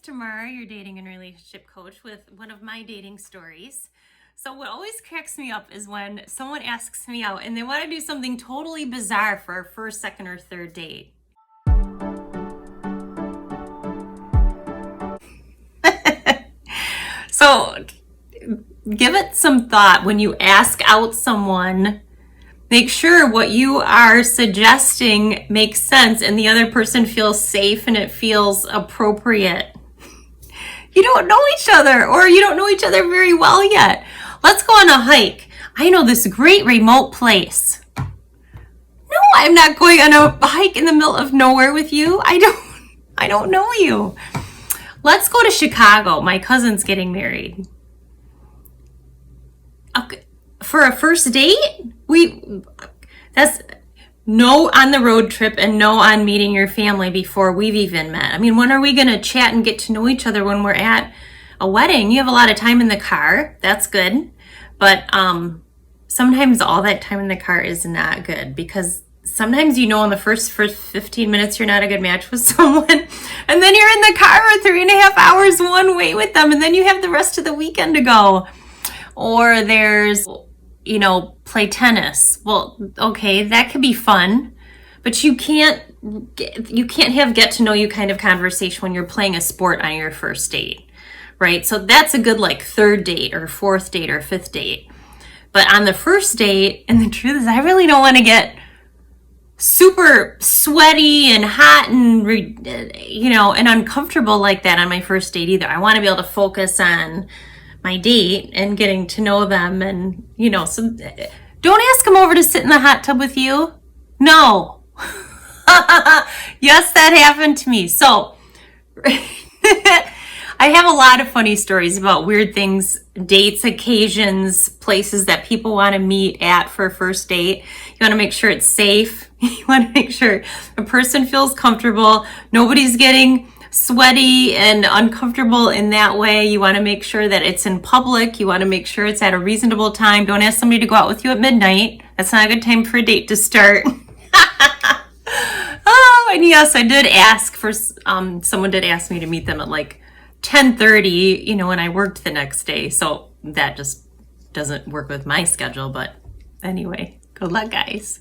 Tamara, your dating and relationship coach, with one of my dating stories. So what always cracks me up is when someone asks me out and they want to do something totally bizarre for our first, second, or third date. So give it some thought when you ask out someone. Make sure what you are suggesting makes sense and the other person feels safe and it feels appropriate. You don't know each other, or you don't know each other very well yet. Let's go on a hike. I know this great remote place. No, I'm not going on a hike in the middle of nowhere with you. I don't know you. Let's go to Chicago. My cousin's getting married. Okay. For a first date? That's no on the road trip and no on meeting your family before we've even met. I mean, when are we going to chat and get to know each other when we're at a wedding? You have a lot of time in the car. That's good. But sometimes all that time in the car is not good, because sometimes in the first 15 minutes you're not a good match with someone, and then you're in the car for 3.5 hours one way with them, and then you have the rest of the weekend to go. Or there's play tennis. Well, okay, that could be fun, but you can't have get to know you kind of conversation when you're playing a sport on your first date, right? So that's a good third date or fourth date or fifth date. But on the first date, and the truth is I really don't want to get super sweaty and hot and and uncomfortable like that on my first date either. I want to be able to focus on my date and getting to know them, and so don't ask them over to sit in the hot tub with you. No. Yes, that happened to me. So I have a lot of funny stories about weird things, dates, occasions, places that people want to meet at for a first date. You want to make sure it's safe. You want to make sure the person feels comfortable. Nobody's getting sweaty and uncomfortable in that way. You want to make sure that it's in public. You want to make sure it's at a reasonable time. Don't ask somebody to go out with you at midnight. That's not a good time for a date to start. Oh, and yes, I did ask for, someone did ask me to meet them at 10:30, when I worked the next day. So that just doesn't work with my schedule. But anyway, good luck, guys.